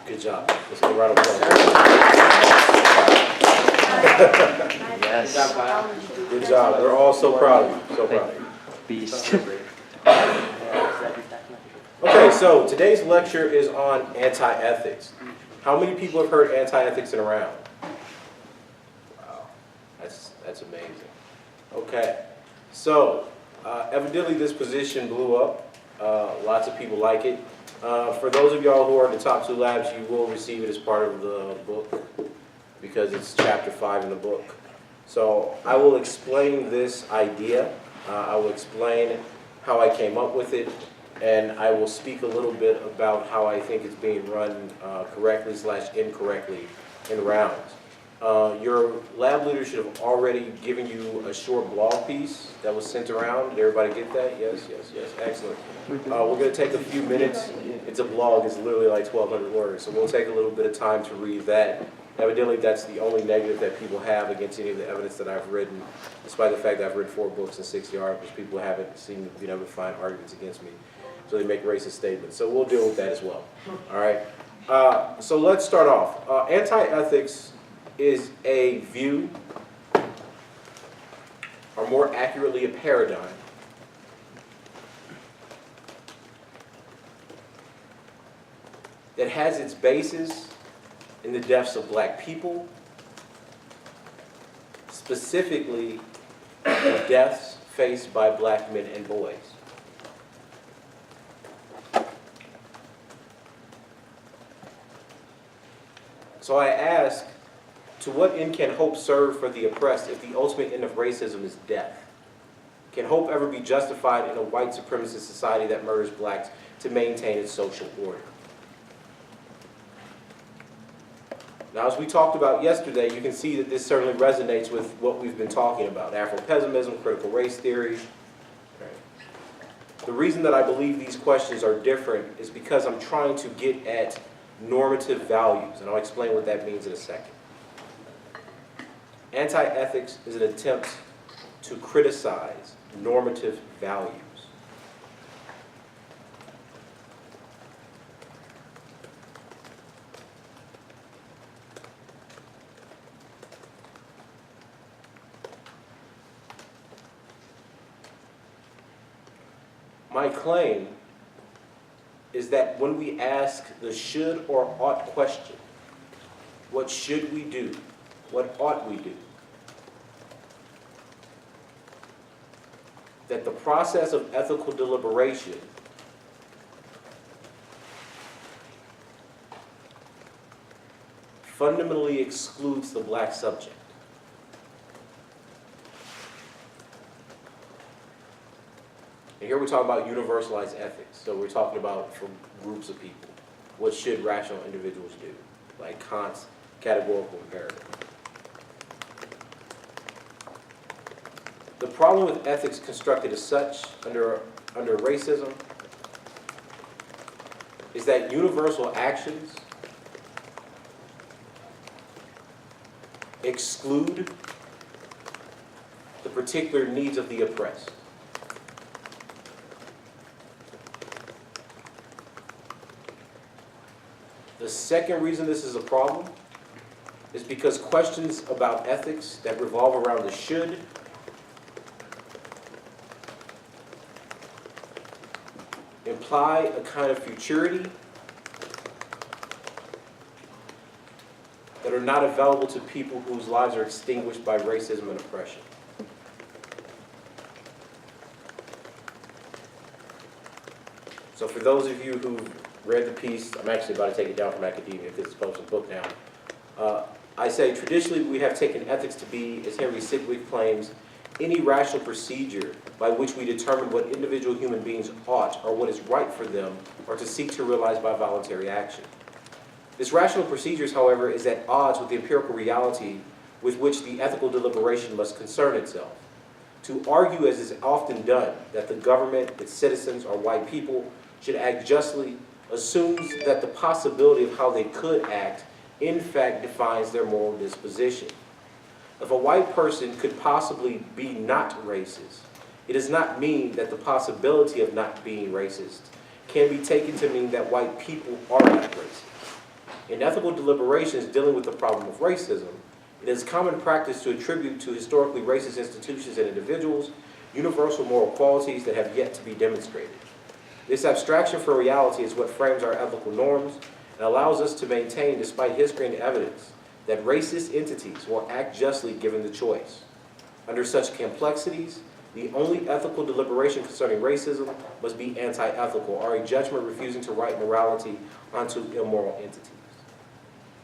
Good job. Let's give a round of applause. Yes. Good job. We're all so proud of you. So proud of you. Beast. Okay, so today's lecture is on anti-ethics. How many people have heard anti-ethics in a round? Wow, that's amazing. Okay, so evidently this position blew up. Lots of people like it. For those of y'all who are in the top 2 labs, you will receive it as part of the book because it's chapter 5 in the book. So I will explain this idea. I will explain how I came up with it, and I will speak a little bit about how I think it's being run correctly / incorrectly in rounds. Your lab leader should have already given you a short blog piece that was sent around. Did everybody get that? Yes, yes, yes. Excellent. We're going to take a few minutes. It's a blog. It's literally like 1,200 words. So we'll take a little bit of time to read that. Evidently, that's the only negative that people have against any of the evidence that I've written. Despite the fact that I've written 4 books and 60 articles, people haven't seemed to be able to find arguments against me. So they make racist statements. So we'll deal with that as well. All right. So let's start off. Anti-ethics is a view, or more accurately, a paradigm, that has its basis in the deaths of black people, specifically the deaths faced by black men and boys. So I ask, to what end can hope serve for the oppressed if the ultimate end of racism is death? Can hope ever be justified in a white supremacist society that murders blacks to maintain its social order? Now, as we talked about yesterday, you can see that this certainly resonates with what we've been talking about, Afro-pessimism, critical race theory. The reason that I believe these questions are different is because I'm trying to get at normative values, and I'll explain what that means in a second. Anti-ethics is an attempt to criticize normative values. My claim is that when we ask the should or ought question, what should we do? What ought we do? That the process of ethical deliberation fundamentally excludes the black subject. And here we're talking about universalized ethics. So we're talking about for groups of people. What should rational individuals do? Like Kant's categorical imperative. The problem with ethics constructed as such under racism is that universal actions exclude the particular needs of the oppressed. The second reason this is a problem is because questions about ethics that revolve around the should imply a kind of futurity that are not available to people whose lives are extinguished by racism and oppression. So for those of you who read the piece, I'm actually about to take it down from academia because it's posted in the book now. I say traditionally we have taken ethics to be, as Henry Sidgwick claims, any rational procedure by which we determine what individual human beings ought or what is right for them or to seek to realize by voluntary action. This rational procedure, however, is at odds with the empirical reality with which the ethical deliberation must concern itself. To argue, as is often done, that the government, its citizens, or white people should act justly assumes that the possibility of how they could act in fact defines their moral disposition. If a white person could possibly be not racist, it does not mean that the possibility of not being racist can be taken to mean that white people are not racist. In ethical deliberations dealing with the problem of racism, it is common practice to attribute to historically racist institutions and individuals universal moral qualities that have yet to be demonstrated. This abstraction from reality is what frames our ethical norms and allows us to maintain, despite history and evidence, that racist entities will act justly given the choice. Under such complexities, the only ethical deliberation concerning racism must be anti-ethical, or a judgment refusing to write morality onto immoral entities.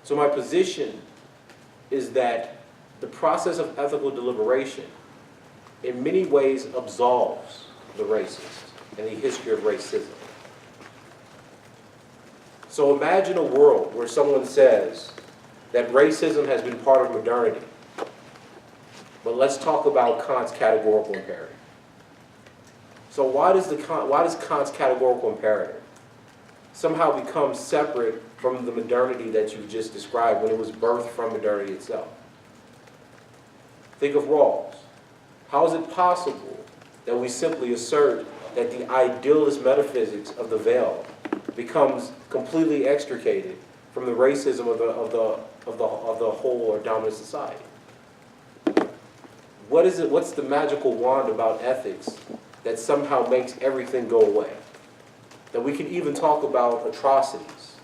So my position is that the process of ethical deliberation in many ways absolves the racist and the history of racism. So imagine a world where someone says that racism has been part of modernity. But let's talk about Kant's categorical imperative. So why does Kant's categorical imperative somehow become separate from the modernity that you just described when it was birthed from modernity itself? Think of Rawls. How is it possible that we simply assert that the idealist metaphysics of the veil becomes completely extricated from the racism of the whole or dominant society? What is it? What's the magical wand about ethics that somehow makes everything go away? That we can even talk about atrocities,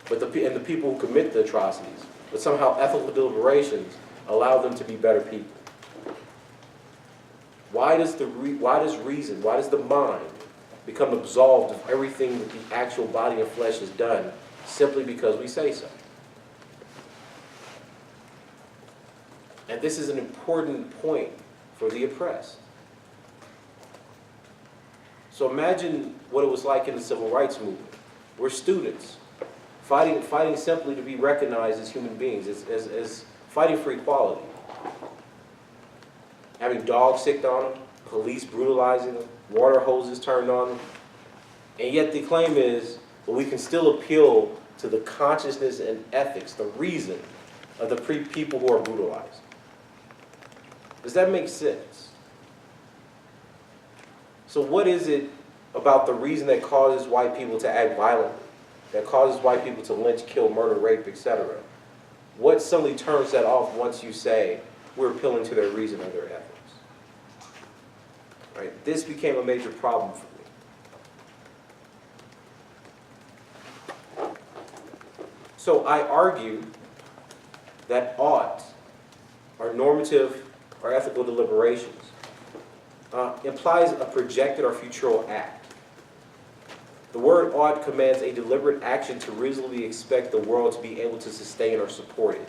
but the people who commit the atrocities, but somehow ethical deliberations allow them to be better people. Why does reason, why does the mind become absolved of everything that the actual body and flesh has done simply because we say so? And this is an important point for the oppressed. So imagine what it was like in the civil rights movement. We're students fighting simply to be recognized as human beings, as fighting for equality. Having dogs sicked on them, police brutalizing them, water hoses turned on them. And yet the claim is, well, we can still appeal to the consciousness and ethics, the reason of the people who are brutalized. Does that make sense? So what is it about the reason that causes white people to act violently, that causes white people to lynch, kill, murder, rape, etc.? What suddenly turns that off once you say, we're appealing to their reason or their ethics? Right? This became a major problem for me. So I argue that ought, or normative or ethical deliberations, implies a projected or futural act. The word ought commands a deliberate action to reasonably expect the world to be able to sustain or support it.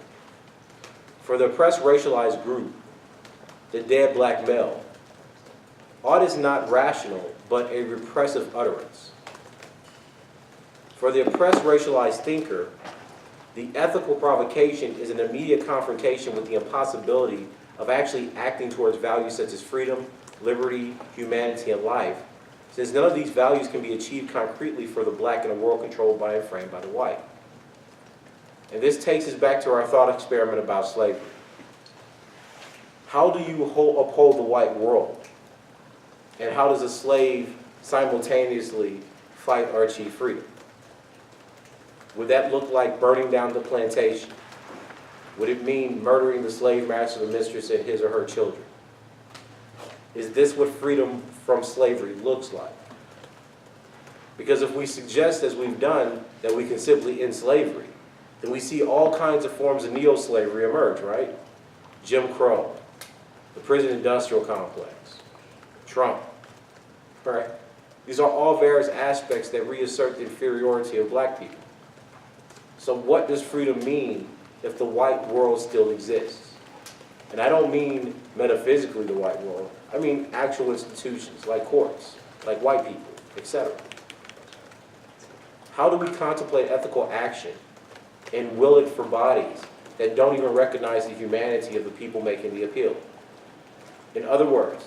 For the oppressed racialized group, the dead black male, ought is not rational, but a repressive utterance. For the oppressed racialized thinker, the ethical provocation is an immediate confrontation with the impossibility of actually acting towards values such as freedom, liberty, humanity, and life, since none of these values can be achieved concretely for the black in a world controlled by and framed by the white. And this takes us back to our thought experiment about slavery. How do you uphold the white world? And how does a slave simultaneously fight or achieve freedom? Would that look like burning down the plantation? Would it mean murdering the slave master, the mistress, and his or her children? Is this what freedom from slavery looks like? Because if we suggest, as we've done, that we can simply end slavery, then we see all kinds of forms of neo-slavery emerge, right? Jim Crow, the prison industrial complex, Trump, right? These are all various aspects that reassert the inferiority of black people. So what does freedom mean if the white world still exists? And I don't mean metaphysically the white world. I mean actual institutions like courts, like white people, etc. How do we contemplate ethical action and will it for bodies that don't even recognize the humanity of the people making the appeal? In other words,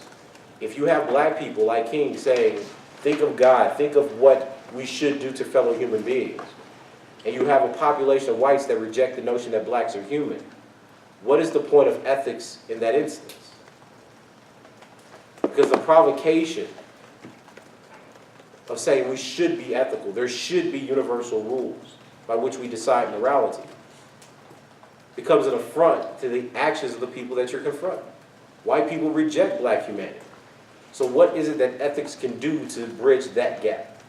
if you have black people like King saying, think of God, think of what we should do to fellow human beings, and you have a population of whites that reject the notion that blacks are human, what is the point of ethics in that instance? Because the provocation of saying we should be ethical, there should be universal rules, by which we decide morality. It becomes an affront to the actions of the people that you're confronting. White people reject black humanity. So what is it that ethics can do to bridge that gap?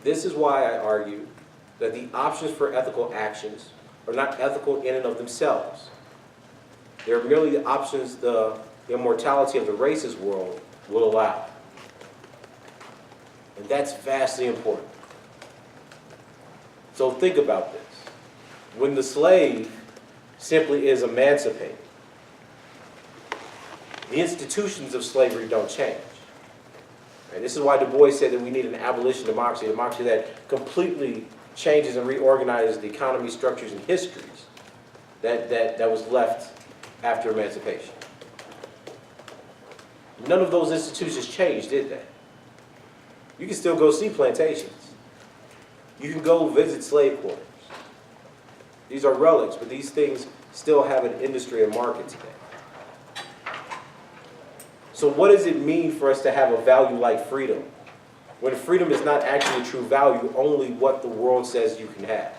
This is why I argue that the options for ethical actions are not ethical in and of themselves. They're merely the options the immortality of the racist world will allow. And that's vastly important. So think about this. When the slave simply is emancipated, the institutions of slavery don't change. And this is why Du Bois said that we need an abolition democracy, a democracy that completely changes and reorganizes the economy, structures, and histories that was left after emancipation. None of those institutions changed, did they? You can still go see plantations. You can go visit slave quarters. These are relics, but these things still have an industry and market today. So what does it mean for us to have a value like freedom, when freedom is not actually true value, only what the world says you can have?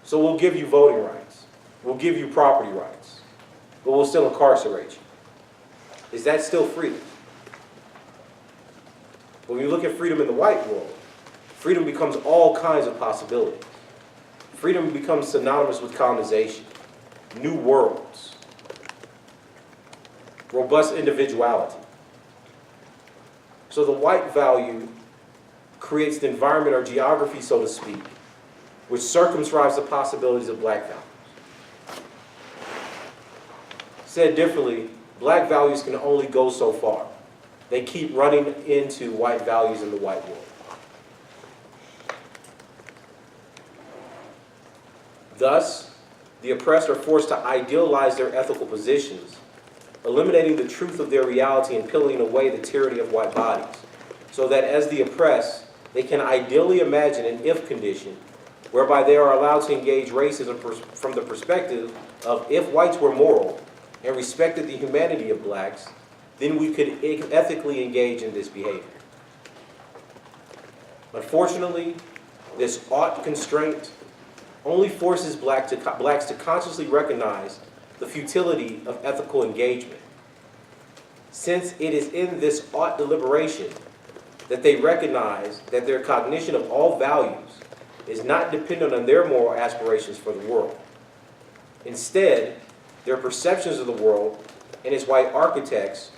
So we'll give you voting rights. We'll give you property rights. But we'll still incarcerate you. Is that still freedom? When you look at freedom in the white world, freedom becomes all kinds of possibilities. Freedom becomes synonymous with colonization, new worlds, robust individuality. So the white value creates the environment or geography, so to speak, which circumscribes the possibilities of black values. Said differently, black values can only go so far. They keep running into white values in the white world. Thus, the oppressed are forced to idealize their ethical positions, eliminating the truth of their reality and peeling away the tyranny of white bodies, so that as the oppressed, they can ideally imagine an if condition whereby they are allowed to engage racism from the perspective of if whites were moral and respected the humanity of blacks, then we could ethically engage in this behavior. Unfortunately, this ought constraint only forces blacks to consciously recognize the futility of ethical engagement, since it is in this ought deliberation that they recognize that their cognition of all values is not dependent on their moral aspirations for the world. Instead, their perceptions of the world and its white architects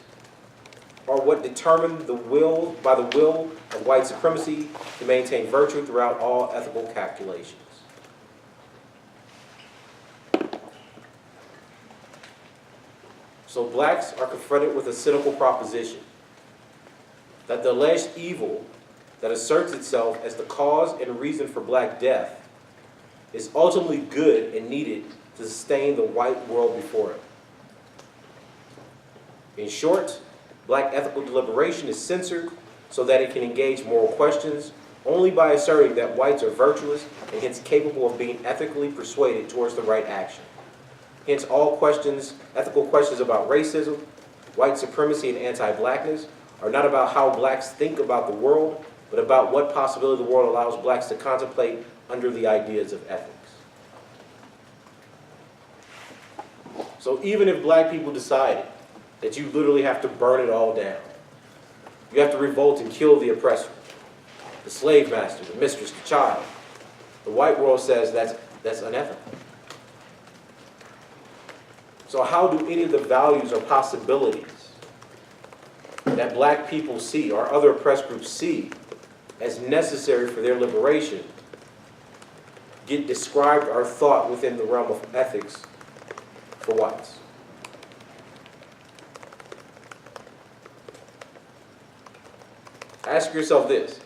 are what determine the will of white supremacy to maintain virtue throughout all ethical calculations. So blacks are confronted with a cynical proposition that the alleged evil that asserts itself as the cause and reason for black death is ultimately good and needed to sustain the white world before it. In short, black ethical deliberation is censored so that it can engage moral questions only by asserting that whites are virtuous and hence capable of being ethically persuaded towards the right action. Hence, all questions, ethical questions about racism, white supremacy, and anti-blackness are not about how blacks think about the world, but about what possibility the world allows blacks to contemplate under the ideas of ethics. So even if black people decided that you literally have to burn it all down, you have to revolt and kill the oppressor, the slave master, the mistress, the child, the white world says that's unethical. So how do any of the values or possibilities that black people see or other oppressed groups see as necessary for their liberation get described or thought within the realm of ethics for whites? Ask yourself this.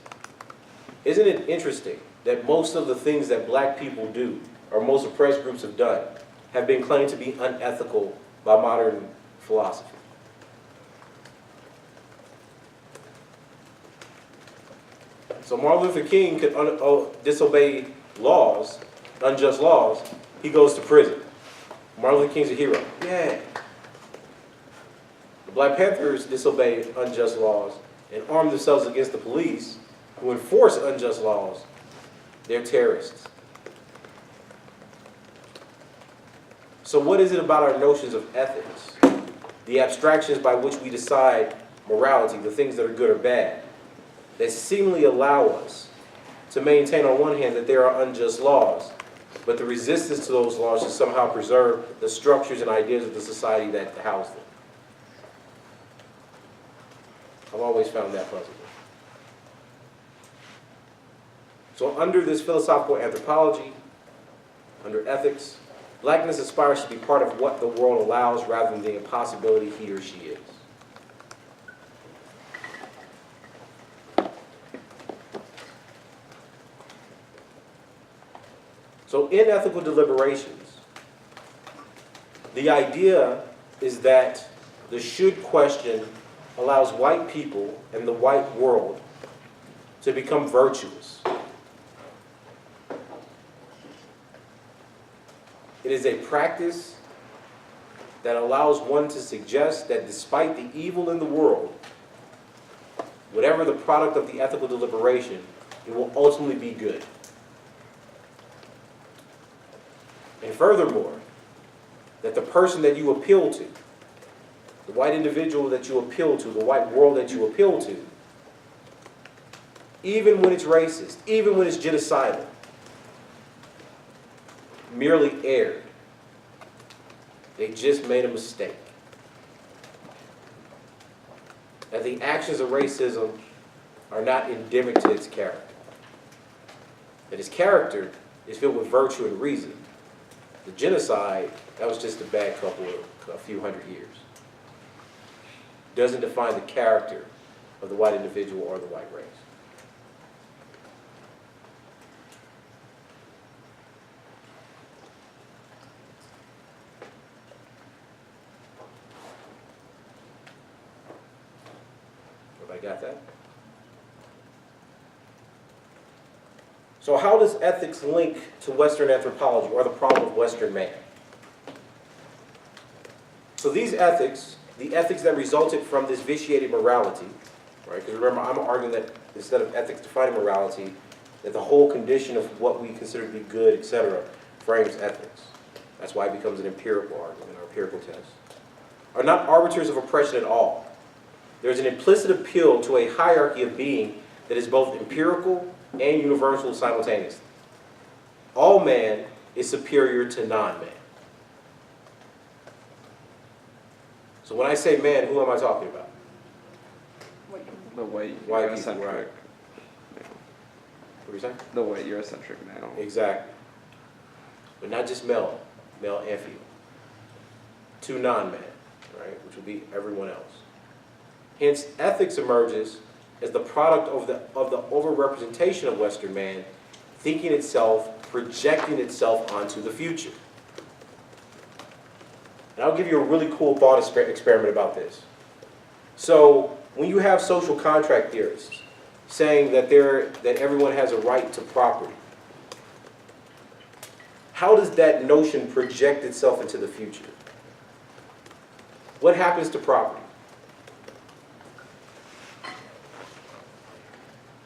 Isn't it interesting that most of the things that black people do, or most oppressed groups have done, have been claimed to be unethical by modern philosophy? So Martin Luther King could disobey laws, unjust laws. He goes to prison. Martin Luther King's a hero. Yeah. The Black Panthers disobey unjust laws and arm themselves against the police who enforce unjust laws. They're terrorists. So what is it about our notions of ethics, the abstractions by which we decide morality, the things that are good or bad, that seemingly allow us to maintain on one hand that there are unjust laws, but the resistance to those laws should somehow preserve the structures and ideas of the society that house them? I've always found that puzzling. So under this philosophical anthropology, under ethics, blackness aspires to be part of what the world allows rather than the impossibility he or she is. So in ethical deliberations, the idea is that the should question allows white people and the white world to become virtuous. It is a practice that allows one to suggest that despite the evil in the world, whatever the product of the ethical deliberation, it will ultimately be good. And furthermore, that the person that you appeal to, the white individual that you appeal to, the white world that you appeal to, even when it's racist, even when it's genocidal, merely erred. They just made a mistake. That the actions of racism are not endemic to its character. That its character is filled with virtue and reason. The genocide, that was just a bad a few hundred years. Doesn't define the character of the white individual or the white race. Everybody got that? So how does ethics link to Western anthropology, or the problem of Western man? So these ethics, the ethics that resulted from this vitiated morality, right? Because remember, I'm arguing that instead of ethics defining morality, that the whole condition of what we consider to be good, etc., frames ethics. That's why it becomes an empirical argument or empirical test. Are not arbiters of oppression at all. There's an implicit appeal to a hierarchy of being that is both empirical and universal simultaneously. All man is superior to non-man. So when I say man, who am I talking about? The white White people, Eurocentric. right. What are you saying? The white Eurocentric male. Exactly. But not just male and female. To non-man, right, which would be everyone else. Hence, ethics emerges as the product of the overrepresentation of Western man, thinking itself, projecting itself onto the future. And I'll give you a really cool thought experiment about this. So, when you have social contract theorists saying that everyone has a right to property, how does that notion project itself into the future? What happens to property?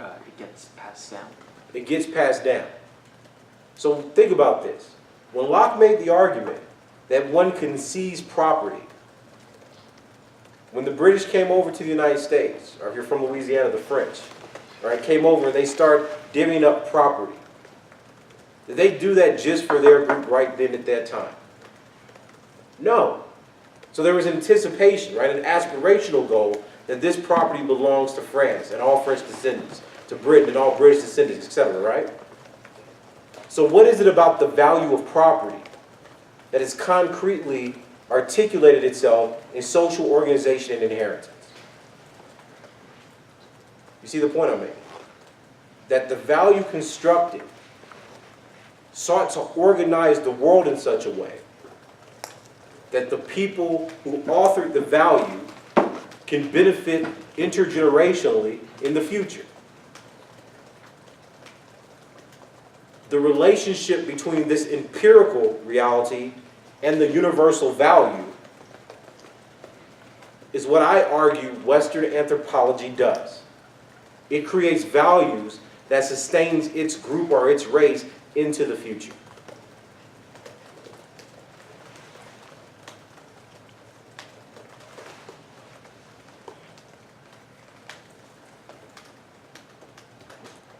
It gets passed down. It gets passed down. So think about this. When Locke made the argument that one can seize property, when the British came over to the United States, or if you're from Louisiana, the French, right, came over and they start divvying up property, did they do that just for their group right then at that time? No. So there was anticipation, right, an aspirational goal that this property belongs to France and all French descendants, to Britain and all British descendants, etc., right? So what is it about the value of property that has concretely articulated itself in social organization and inheritance? You see the point I'm making? That the value constructed sought to organize the world in such a way that the people who authored the value can benefit intergenerationally in the future. The relationship between this empirical reality and the universal value is what I argue Western anthropology does. It creates values that sustains its group or its race into the future.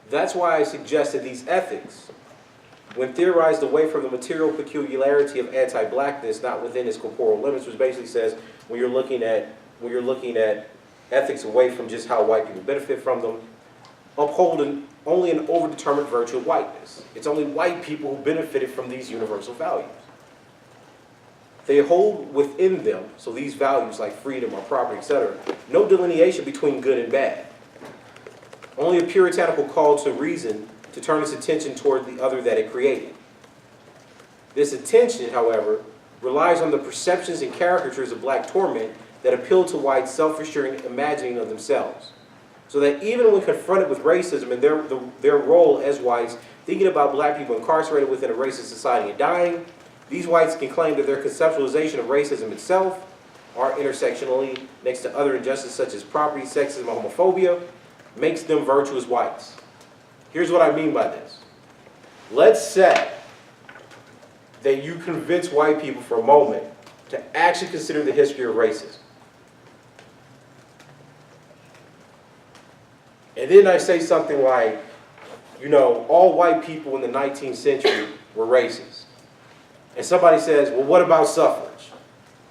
That's why I suggested these ethics, when theorized away from the material peculiarity of anti-blackness, not within its corporeal limits, which basically says when you're looking at ethics away from just how white people benefit from them, uphold only an overdetermined virtue of whiteness. It's only white people who benefited from these universal values. They hold within them, so these values like freedom or property, etc., no delineation between good and bad. Only a puritanical call to reason to turn its attention toward the other that it created. This attention, however, relies on the perceptions and caricatures of black torment that appeal to whites' self-assuring imagining of themselves. So that even when confronted with racism and their role as whites, thinking about black people incarcerated within a racist society and dying, these whites can claim that their conceptualization of racism itself are intersectionally next to other injustices such as property, sexism, and homophobia, makes them virtuous whites. Here's what I mean by this. Let's say that you convince white people for a moment to actually consider the history of racism. And then I say something like, you know, all white people in the 19th century were racist. And somebody says, well, what about suffrage?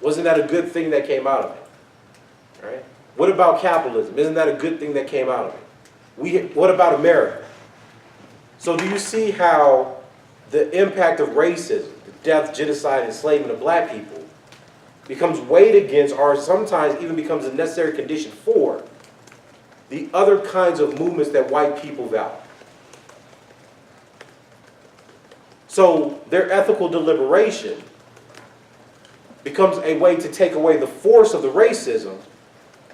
Wasn't that a good thing that came out of it? Right? What about capitalism? Isn't that a good thing that came out of it? What about America? So do you see how the impact of racism, the death, genocide, enslavement of black people, becomes weighed against, or sometimes even becomes a necessary condition for, the other kinds of movements that white people value? So their ethical deliberation becomes a way to take away the force of the racism,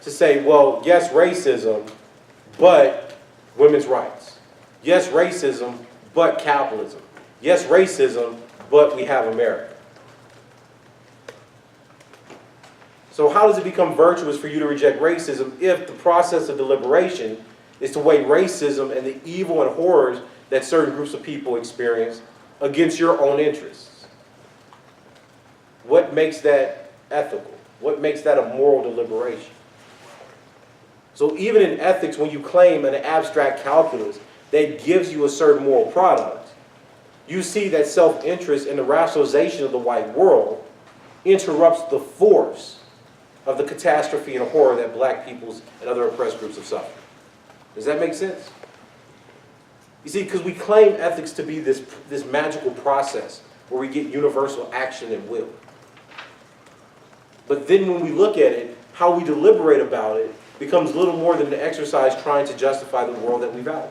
to say, well, yes, racism, but women's rights. Yes, racism, but capitalism. Yes, racism, but we have America. So how does it become virtuous for you to reject racism if the process of deliberation is to weigh racism and the evil and horrors that certain groups of people experience against your own interests? What makes that ethical? What makes that a moral deliberation? So even in ethics, when you claim an abstract calculus that gives you a certain moral product, you see that self-interest and the rationalization of the white world interrupts the force of the catastrophe and horror that black peoples and other oppressed groups have suffered. Does that make sense? You see, because we claim ethics to be this magical process where we get universal action and will. But then when we look at it, how we deliberate about it becomes little more than an exercise trying to justify the world that we value.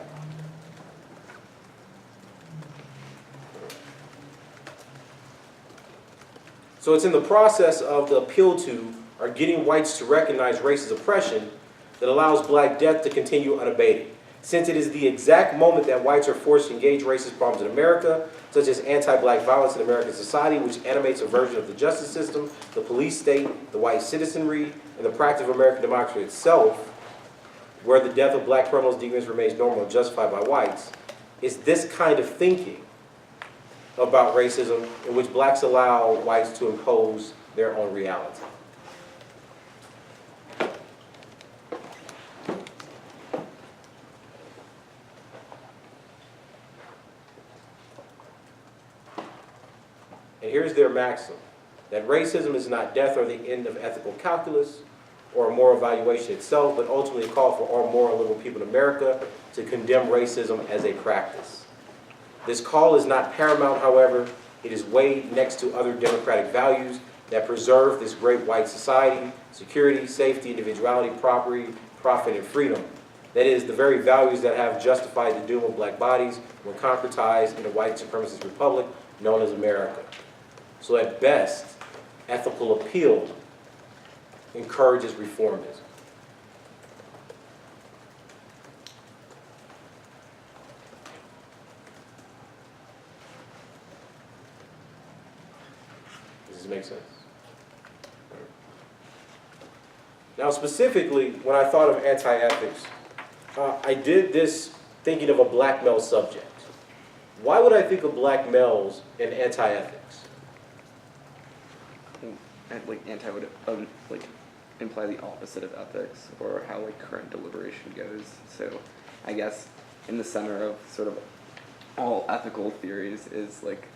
So it's in the process of the appeal to, or getting whites to recognize racist oppression, that allows black death to continue unabated. Since it is the exact moment that whites are forced to engage racist problems in America, such as anti-black violence in American society, which animates a version of the justice system, the police state, the white citizenry, and the practice of American democracy itself, where the death of black criminals deemed as remains normal and justified by whites, is this kind of thinking about racism in which blacks allow whites to impose their own reality. And here's their maxim, that racism is not death or the end of ethical calculus or a moral evaluation itself, but ultimately a call for all moral and liberal people in America to condemn racism as a practice. This call is not paramount, however. It is weighed next to other democratic values that preserve this great white society: security, safety, individuality, property, profit, and freedom. That is, the very values that have justified the doom of black bodies when concretized in a white supremacist republic known as America. So at best, ethical appeal encourages reformism. Does this make sense? Now specifically, when I thought of anti-ethics, I did this thinking of a black male subject. Why would I think of black males and anti-ethics? And like anti would like imply the opposite of ethics, or how like current deliberation goes. So I guess in the center of sort of all ethical theories is like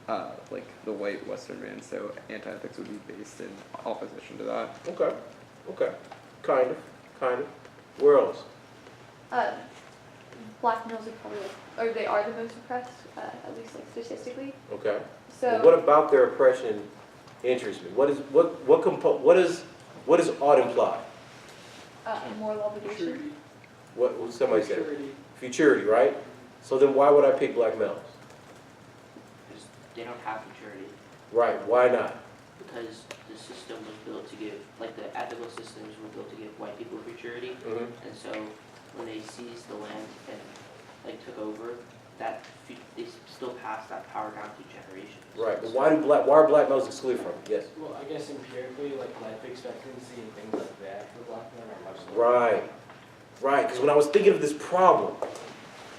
the white Western man. So anti-ethics would be based in opposition to that. Okay, okay, kind of. Where else? Black males are probably, or they are the most oppressed, at least like statistically. Okay. So Well, what about their oppression interests me? What does ought imply? moral obligation. What somebody said? Futurity, right? So then why would I pick black males? Because they don't have maturity. Right, why not? Because the system was built to give, like the ethical systems were built to give white people maturity. Mm-hmm. And so when they seized the land and like took over, they still passed that power down through generations. Right, but why are black males excluded from it? Yes. Well, I guess empirically, like life expectancy and things like that for black men are much lower. Right, because when I was thinking of this problem,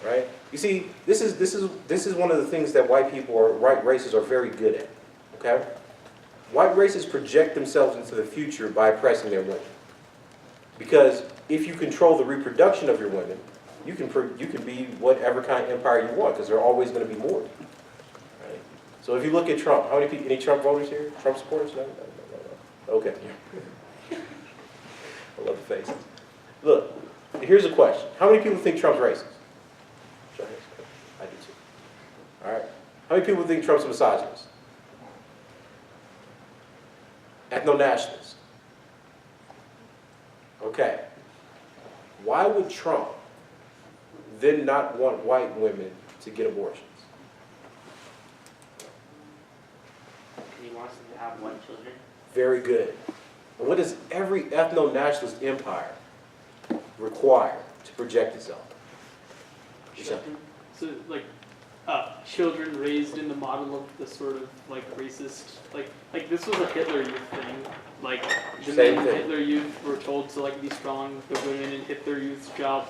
right? You see, this is one of the things that white people or white races are very good at. Okay? White races project themselves into the future by oppressing their women. Because if you control the reproduction of your women, you can be whatever kind of empire you want, because there are always going to be more. Right? So if you look at Trump, how many people, any Trump voters here? Trump supporters? No. Okay. I love the faces. Look, here's a question. How many people think Trump's racist? I do too. All right. How many people think Trump's a misogynist? Ethno-nationalist. Okay. Why would Trump then not want white women to get abortions? Because he wants them to have white children. Very good. And what does every ethno-nationalist empire require to project itself? Children. So like children raised in the model of the sort of like racist like this was a Hitler Youth thing. Like the Same men in thing. Hitler Youth were told to like be strong. The women in Hitler Youth's job,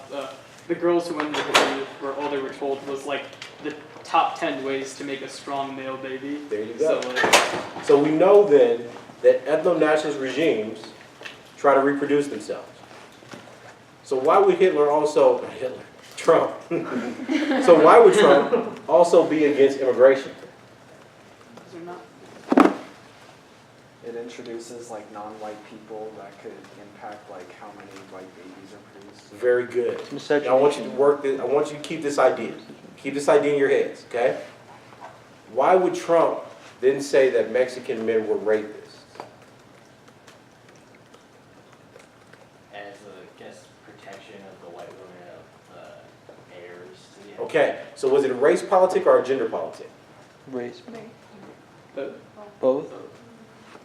the girls who went into Hitler Youth were all they were told was like the top 10 ways to make a strong male baby. There you go. So like, So we know then that ethno-nationalist regimes try to reproduce themselves. So why would Trump. So why would Trump also be against immigration? those are not. It introduces like non-white people that could impact like how many white babies are produced. Very good. Now I want you to work this, I want you to keep this idea. Keep this idea in your heads, okay? Why would Trump then say that Mexican men were rapists? As I guess protection of the white women of heirs to the Okay, so was it a race politic or a gender politic? Race, But both, What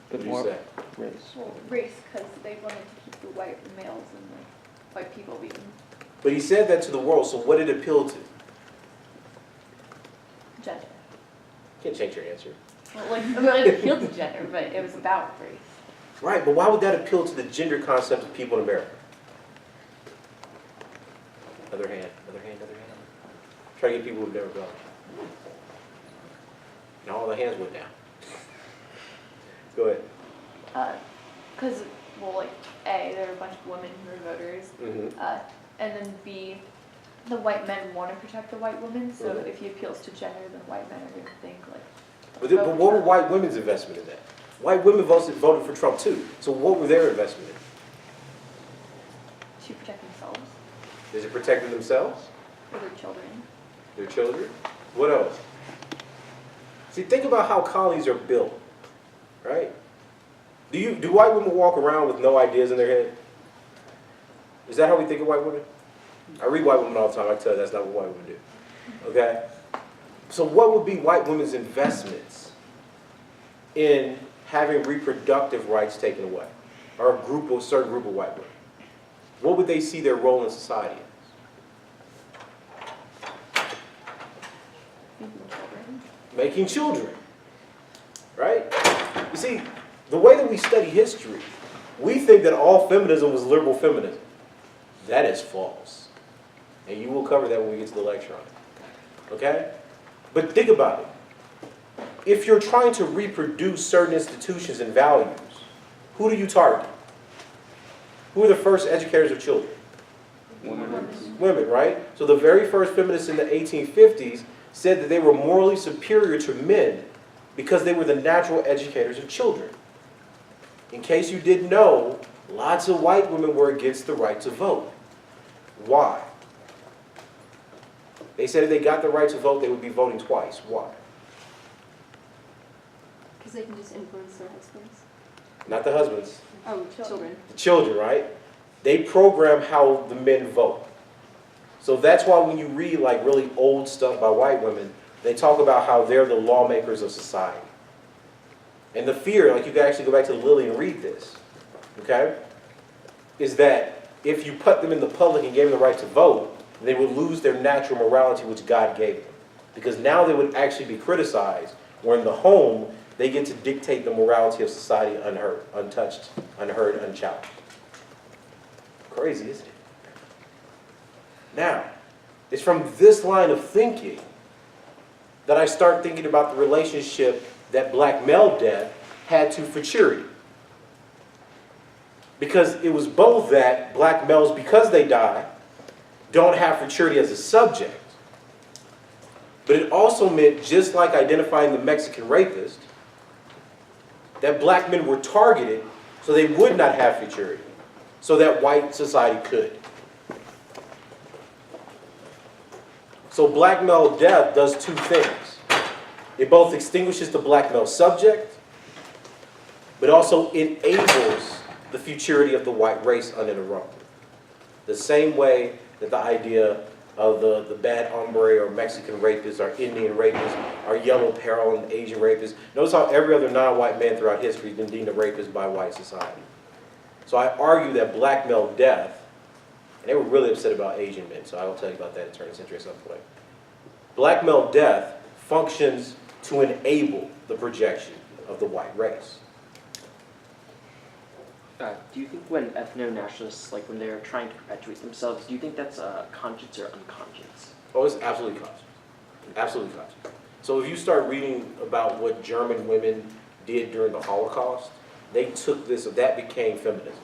but did you more say? race. Well, race, because they wanted to keep the white males and the white people being But he said that to the world, so what did it appeal to? gender. Can't change your answer. Well, it appealed to gender, but it was about race. Right, but why would that appeal to the gender concept of people in America? Other hand. Try to get people who've never gone. Now all the hands went down. Go ahead. Because, well, like, A, there are a bunch of women who are voters, Mm-hmm. and then B, the white men want to protect the white women, so Mhm. if he appeals to gender, then white men are going to think, like, But what were white women's investment in that? White women voted for Trump too. So what were their investment in? to protect themselves Is it protecting themselves? or their children. Their children? What else? See, think about how colonies are built, right? Do white women walk around with no ideas in their head? Is that how we think of white women? I read white women all the time. I tell you that's not what white women do. Okay? So what would be white women's investments in having reproductive rights taken away? Or a certain group of white women? What would they see their role in society as? Making children. Making children, right? You see, the way that we study history, We think that all feminism was liberal feminism. That is false. And you will cover that when we get to the lecture on it. Okay? But think about it. If you're trying to reproduce certain institutions and values, who do you target? Who are the first educators of children? Women, right? So the very first feminists in the 1850s said that they were morally superior to men because they were the natural educators of children. In case you didn't know, lots of white women were against the right to vote. Why? They said if they got the right to vote, they would be voting twice. Why? Because they can just influence their husbands. Not the husbands, Oh, children. the children, right? They program how the men vote. So that's why when you read like really old stuff by white women, they talk about how they're the lawmakers of society. And the fear, like you can actually go back to Lily and read this, okay, is that if you put them in the public and gave them the right to vote, they would lose their natural morality which God gave them. Because now they would actually be criticized, where in the home, they get to dictate the morality of society unheard, untouched, unheard, unchallenged. Crazy, isn't it? Now, it's from this line of thinking that I start thinking about the relationship that black male death had to futurity. Because it was both that black males, because they die, don't have futurity as a subject. But it also meant, just like identifying the Mexican rapist, that black men were targeted so they would not have futurity, so that white society could. So black male death does two things. It both extinguishes the black male subject, but also enables the futurity of the white race uninterrupted. The same way that the idea of the bad hombre or Mexican rapist or Indian rapist or yellow peril and Asian rapist. Notice how every other non-white man throughout history has been deemed a rapist by white society. So I argue that black male death, and they were really upset about Asian men, so I will tell you about that in turn of century at some point. Black male death functions to enable the projection of the white race. Do you think when ethno-nationalists, like when they're trying to perpetuate themselves, do you think that's conscious or unconscious? Oh, it's absolutely conscious. Absolutely conscious. So if you start reading about what German women did during the Holocaust, they took this, that became feminism.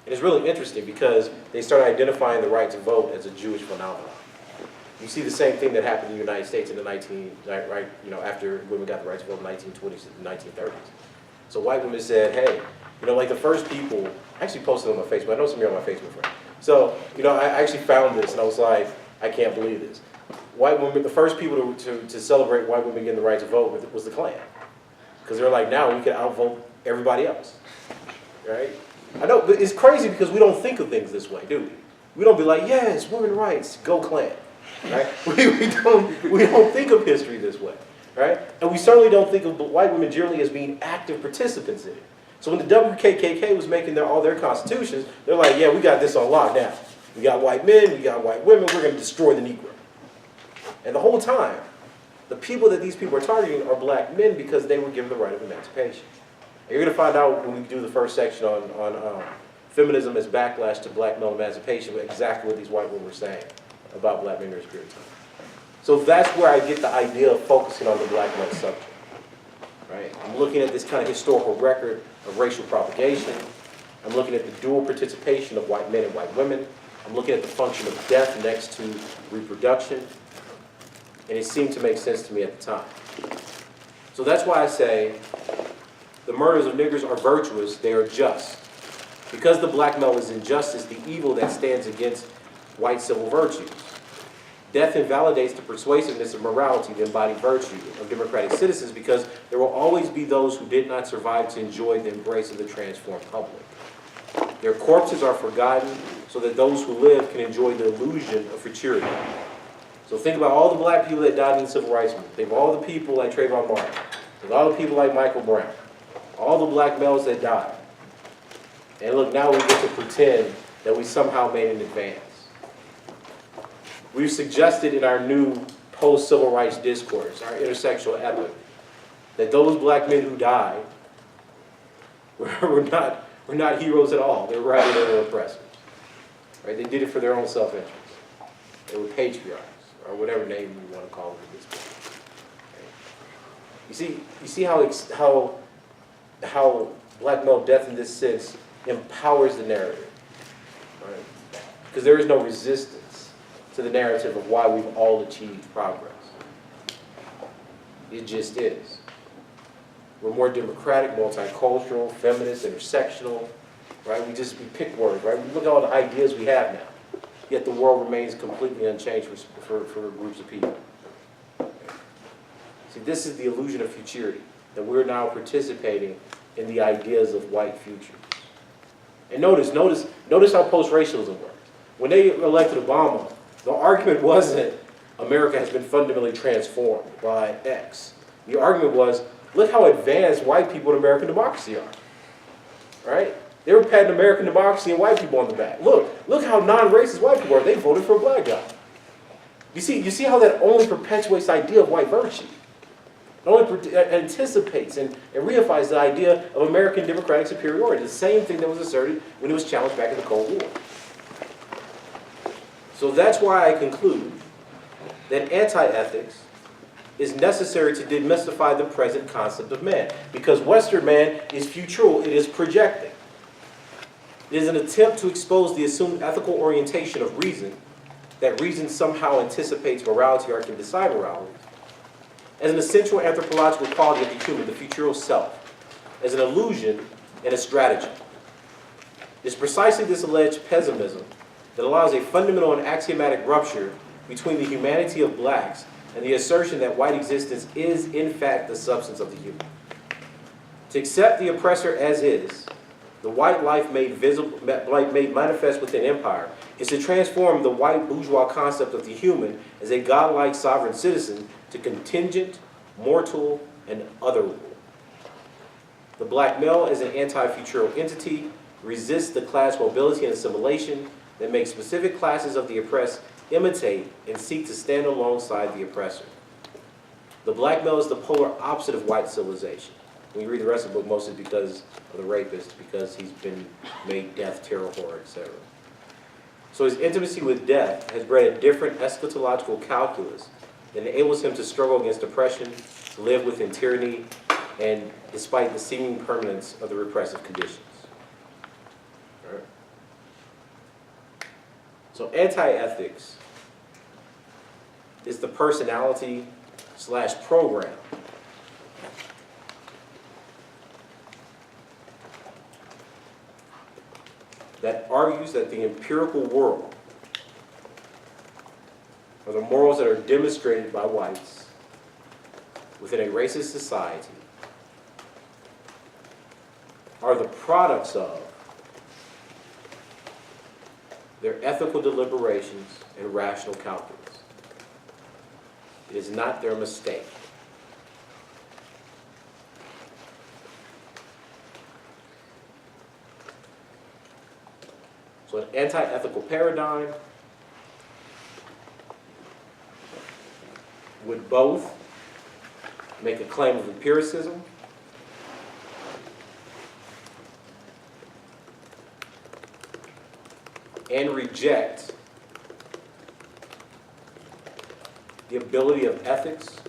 And it's really interesting because they started identifying the right to vote as a Jewish phenomenon. You see the same thing that happened in the United States in the after women got the right to vote in the 1920s and 1930s. So white women said, hey, like the first people, I actually posted on my Facebook, I know some of you are on my Facebook friend. So, I actually found this and I was like, I can't believe this. White women, the first people to celebrate white women getting the right to vote was the Klan. Because they're like, now we can outvote everybody else, right? I know, but it's crazy because we don't think of things this way, do we? We don't be like, yes, women's rights, go Klan, right? we don't think of history this way, right? And we certainly don't think of white women generally as being active participants in it. So when the WKKK was making all their constitutions, they're like, yeah, we got this on lock now. We got white men, we got white women, we're going to destroy the Negro. And the whole time, the people that these people are targeting are black men because they were given the right of emancipation. And you're going to find out when we do the first section on feminism as backlash to black male emancipation, exactly what these white women were saying about black men during this period of time. So that's where I get the idea of focusing on the black male subject. Right? I'm looking at this kind of historical record of racial propagation. I'm looking at the dual participation of white men and white women. I'm looking at the function of death next to reproduction. And it seemed to make sense to me at the time. So that's why I say the murders of niggers are virtuous, they are just. Because the black male is injustice, the evil that stands against white civil virtues. Death invalidates the persuasiveness of morality, the embodied virtue of democratic citizens, because there will always be those who did not survive to enjoy the embrace of the transformed public. Their corpses are forgotten so that those who live can enjoy the illusion of futurity. So think about all the black people that died in the civil rights movement. Think of all the people like Trayvon Martin. Think of all the people like Michael Brown. All the black males that died. And look, now we get to pretend that we somehow made an advance. We've suggested in our new post-civil rights discourse, our intersectional epic, that those black men who died were were not heroes at all. They were rather their oppressors. Right? They did it for their own self-interest. They were patriarchs, or whatever name you want to call them at this point. Right? You see how black male death in this sense empowers the narrative, right? Because there is no resistance to the narrative of why we've all achieved progress. It just is. We're more democratic, multicultural, feminist, intersectional, right? We pick words, right? We look at all the ideas we have now, yet the world remains completely unchanged for groups of people. See, this is the illusion of futurity, that we're now participating in the ideas of white futures. And notice how post-racialism works. When they elected Obama, the argument wasn't America has been fundamentally transformed by X. The argument was, look how advanced white people in American democracy are, right? They were patting American democracy and white people on the back. Look how non-racist white people are. They voted for a black guy. You see how that only perpetuates the idea of white virtue. It only anticipates and reifies the idea of American democratic superiority, the same thing that was asserted when it was challenged back in the Cold War. So that's why I conclude that anti-ethics is necessary to demystify the present concept of man, because Western man is futural, it is projecting. It is an attempt to expose the assumed ethical orientation of reason, that reason somehow anticipates morality or can decide morality, as an essential anthropological quality of the human, the futural self, as an illusion and a strategy. It's precisely this alleged pessimism that allows a fundamental and axiomatic rupture between the humanity of blacks and the assertion that white existence is, in fact, the substance of the human. To accept the oppressor as is, the white life made manifest within empire, is to transform the white bourgeois concept of the human as a godlike sovereign citizen to contingent, mortal, and otherable. The black male as an anti-futural entity resists the class mobility and assimilation that makes specific classes of the oppressed imitate and seek to stand alongside the oppressor. The black male is the polar opposite of white civilization. When you read the rest of the book, mostly because of the rapist, because he's been made death, terror, horror, etc. So his intimacy with death has bred a different eschatological calculus that enables him to struggle against oppression, live within tyranny, and despite the seeming permanence of the repressive conditions. All right. So anti-ethics is the personality / program that argues that the empirical world, or the morals that are demonstrated by whites within a racist society, are the products of their ethical deliberations and rational calculus. It is not their mistake. So an anti-ethical paradigm would both make a claim of empiricism and reject the ability of ethics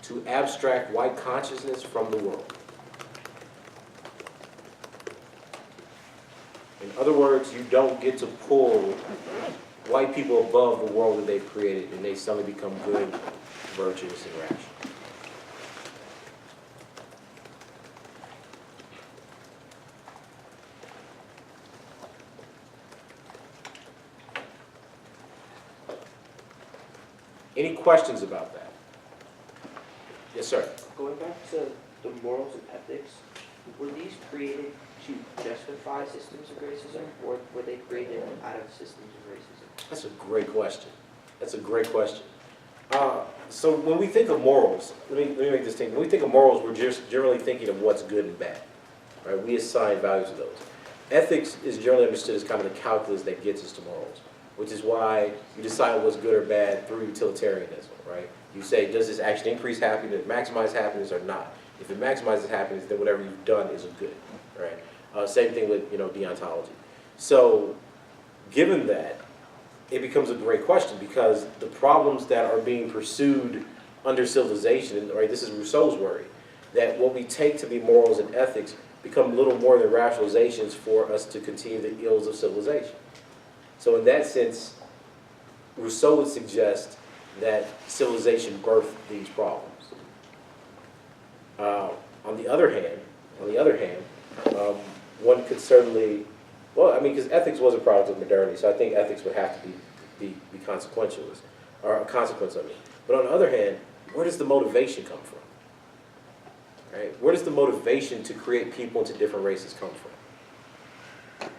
to abstract white consciousness from the world. In other words, you don't get to pull white people above the world that they've created and they suddenly become good, virtuous, and rational. Any questions about that? Yes, sir. Going back to the morals and ethics, were these created to justify systems of racism, or were they created out of systems of racism? That's a great question. That's a great question. So when we think of morals, let me make this thing. When we think of morals, we're just generally thinking of what's good and bad. Right? We assign values to those. Ethics is generally understood as kind of the calculus that gets us to morals, which is why you decide what's good or bad through utilitarianism, right? You say, does this actually increase happiness, maximize happiness, or not? If it maximizes happiness, then whatever you've done is good. right? Same thing with, deontology. So, given that, it becomes a great question because the problems that are being pursued under civilization, right, this is Rousseau's worry, that what we take to be morals and ethics become little more than rationalizations for us to continue the ills of civilization. So in that sense, Rousseau would suggest that civilization birthed these problems. On the other hand, one could certainly, because ethics was a product of modernity, so I think ethics would have to be consequentialist, or a consequence of it. But on the other hand, where does the motivation come from? Right? Where does the motivation to create people into different races come from?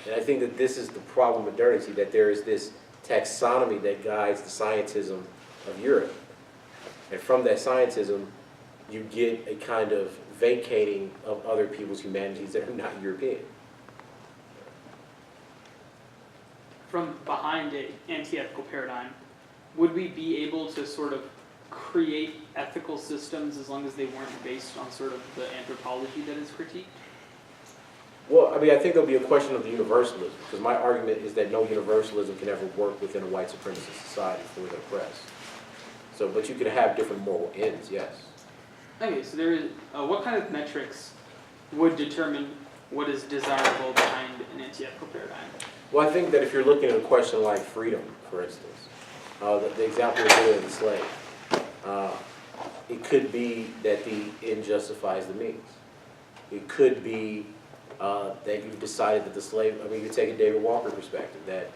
And I think that this is the problem of modernity, that there is this taxonomy that guides the scientism of Europe. And from that scientism, you get a kind of vacating of other people's humanities that are not European. From behind an anti-ethical paradigm, would we be able to sort of create ethical systems as long as they weren't based on sort of the anthropology that is critiqued? Well, I think there'll be a question of the universalism, because my argument is that no universalism can ever work within a white supremacist society for the oppressed. So, but you could have different moral ends, yes. Okay, so there is, what kind of metrics would determine what is desirable behind an anti-ethical paradigm? Well, I think that if you're looking at a question like freedom, for instance, the example we're doing of the slave, it could be that the end justifies the means. It could be that you've decided that the slave, you take a David Walker perspective, that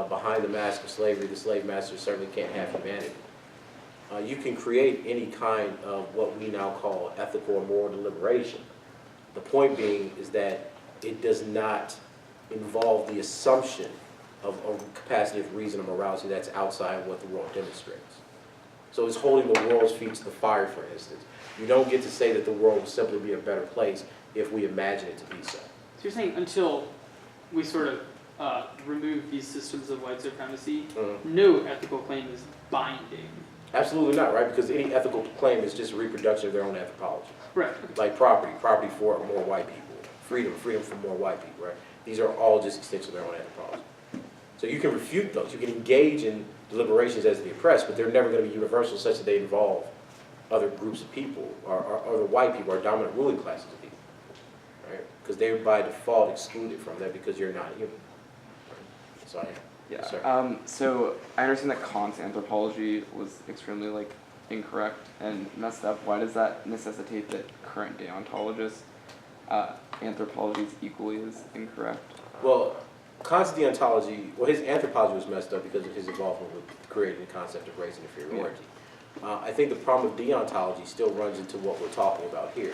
behind the mask of slavery, the slave master certainly can't have humanity. You can create any kind of what we now call ethical or moral deliberation. The point being is that it does not involve the assumption of a capacity of reason or morality that's outside what the world demonstrates. So it's holding the world's feet to the fire, for instance. You don't get to say that the world will simply be a better place if we imagine it to be so. So you're saying until we sort of remove these systems of white supremacy, no ethical claim is binding. Absolutely not, right? Because any ethical claim is just a reproduction of their own anthropology. Right. Like property for more white people. Freedom for more white people, right? These are all just extensions of their own anthropology. So you can refute those. You can engage in deliberations as the oppressed, but they're never going to be universal such that they involve other groups of people, or other white people, or dominant ruling classes of people, right? Because they're by default excluded from that because you're not human. Right? So Yeah. Sir. So I understand that Kant's anthropology was extremely incorrect and messed up. Why does that necessitate that current day ontologists anthropology is equally as incorrect? Well, Kant's deontology, his anthropology was messed up because of his involvement with creating the concept of race and inferiority. I think the problem of deontology still runs into what we're talking about here.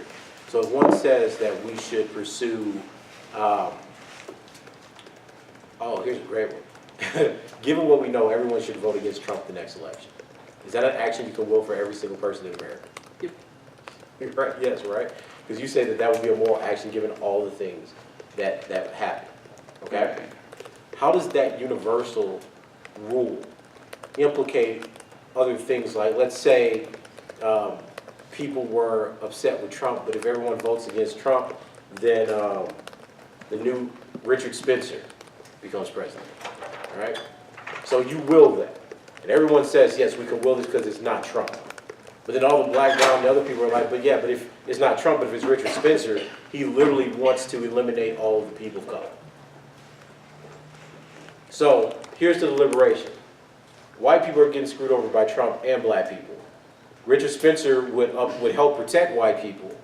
So if one says that we should pursue, here's a great one. Given what we know, everyone should vote against Trump the next election. Is that an action you can will for every single person in America? Yep. Right, yes, right? Because you say that that would be a moral action given all the things that happen. Okay? How does that universal rule implicate other things like, let's say, people were upset with Trump, but if everyone votes against Trump, then the new Richard Spencer becomes president. All right? So you will that. And everyone says, yes, we can will this because it's not Trump. But then all the black, brown, the other people are like, but if it's not Trump, but if it's Richard Spencer, he literally wants to eliminate all of the people of color. So here's the deliberation. White people are getting screwed over by Trump and black people. Richard Spencer would help protect white people,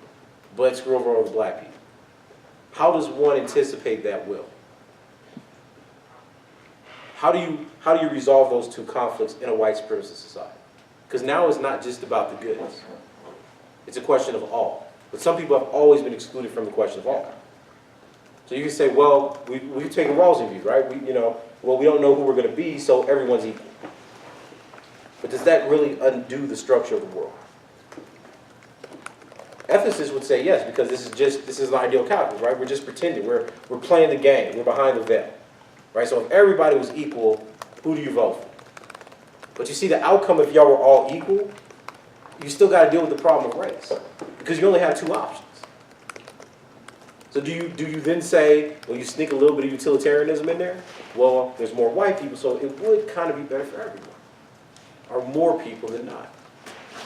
but screw over all the black people. How does one anticipate that will? How do you resolve those two conflicts in a white supremacist society? Because now it's not just about the goods. It's a question of all. But some people have always been excluded from the question of all. So you can say, well, we've taken Rawlsian view, right? We don't know who we're going to be, so everyone's equal. But does that really undo the structure of the world? Ethicists would say yes, because this is an ideal calculus, right? We're just pretending. We're playing the game. We're behind the veil. Right? So if everybody was equal, who do you vote for? But you see, the outcome if y'all were all equal, you still got to deal with the problem of race. Because you only have two options. So do you then say, well, you sneak a little bit of utilitarianism in there? Well, there's more white people, so it would kind of be better for everyone. Or more people than not.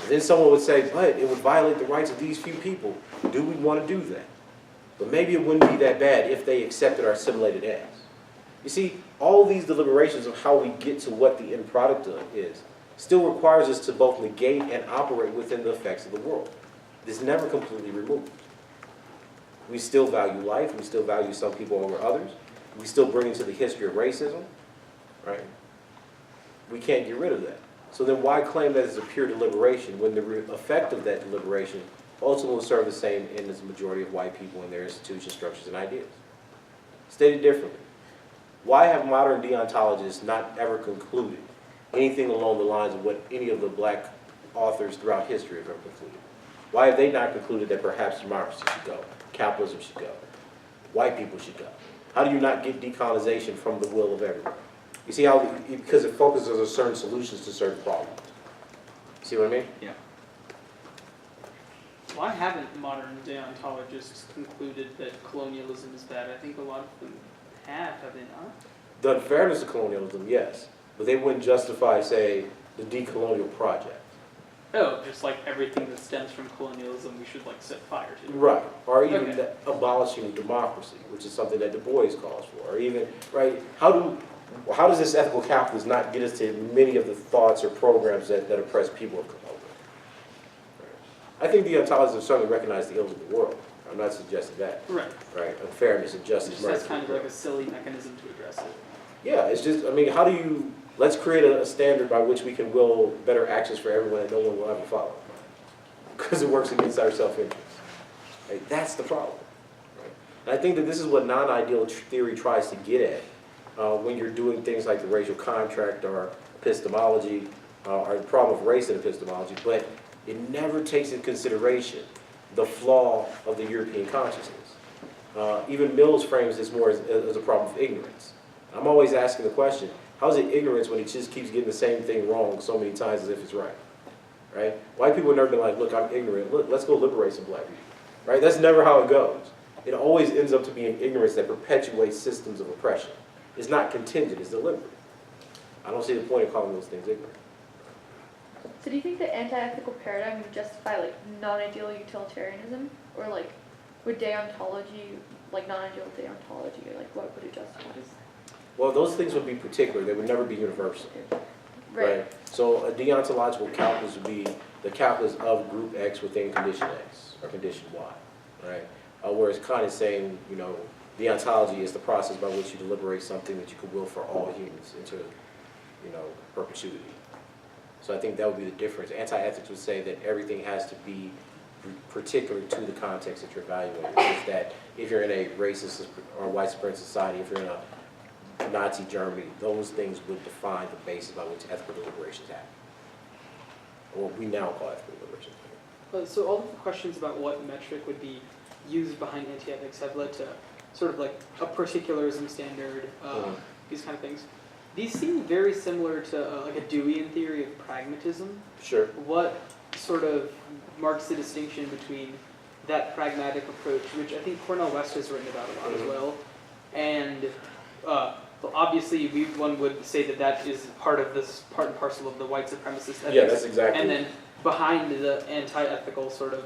And then someone would say, but it would violate the rights of these few people. Do we want to do that? But maybe it wouldn't be that bad if they accepted or assimilated as. You see, all these deliberations of how we get to what the end product is still requires us to both negate and operate within the effects of the world. It's never completely removed. We still value life. We still value some people over others. We still bring into the history of racism, right? We can't get rid of that. So then why claim that it's a pure deliberation when the effect of that deliberation ultimately will serve the same end as the majority of white people in their institutions, structures, and ideas? Stated differently, why have modern deontologists not ever concluded anything along the lines of what any of the black authors throughout history have ever concluded? Why have they not concluded that perhaps democracy should go, capitalism should go, white people should go? How do you not get decolonization from the will of everyone? You see how, because it focuses on certain solutions to certain problems. See what I mean? Yeah. Why haven't modern deontologists concluded that colonialism is bad? I think a lot of them have they not? The unfairness of colonialism, yes. But they wouldn't justify, say, the decolonial project. Oh, just like everything that stems from colonialism, we should like set fire to. Right. Or even Okay. the abolishing of democracy, which is something that Du Bois calls for. Or even, right, how does this ethical capitalism not get us to many of the thoughts or programs that oppress people have come up with? Right. I think the ontologists have certainly recognized the ills of the world. I'm not suggesting that. Right. Right. Unfairness, It injustice, just murder. has kind of like a silly mechanism to address it. Yeah, it's just, I mean, how do you, let's create a standard by which we can will better actions for everyone that no one will ever follow. Because it works against our self-interest. Right? That's the problem. Right? And I think that this is what non-ideal theory tries to get at when you're doing things like the racial contract or epistemology or the problem of race in epistemology, but it never takes into consideration the flaw of the European consciousness. Even Mills frames this more as a problem of ignorance. I'm always asking the question, how is it ignorance when he just keeps getting the same thing wrong so many times as if it's right? Right? White people have never been like, look, I'm ignorant. Look, let's go liberate some black people. Right? That's never how it goes. It always ends up to being ignorance that perpetuates systems of oppression. It's not contingent, it's deliberate. I don't see the point of calling those things ignorant. So do you think the anti-ethical paradigm would justify like non-ideal utilitarianism? Or like would deontology, like non-ideal deontology, like what would it justify? Well, those things would be particular. They would never be universal. Right? So a deontological calculus would be the calculus of group X within condition X or condition Y. Right? Whereas Kant is saying, you know, deontology is the process by which you deliberate something that you could will for all humans into, you know, perpetuity. So I think that would be the difference. Anti-ethics would say that everything has to be particular to the context that you're evaluating. Is that if you're in a racist or white supremacist society, if you're in a Nazi Germany, those things would define the basis by which ethical deliberations happen. Or what we now call ethical deliberations. So all of the questions about what metric would be used behind anti-ethics have led to sort of like a particularism standard, these kind of things. These seem very similar to like a Deweyan theory of pragmatism. Sure. What sort of marks the distinction between that pragmatic approach, which I think Cornel West has written about a lot as well, and well, obviously one would say that that is part of this part and parcel of the white supremacist ethics. Yeah, that's exactly. And then behind the anti-ethical sort of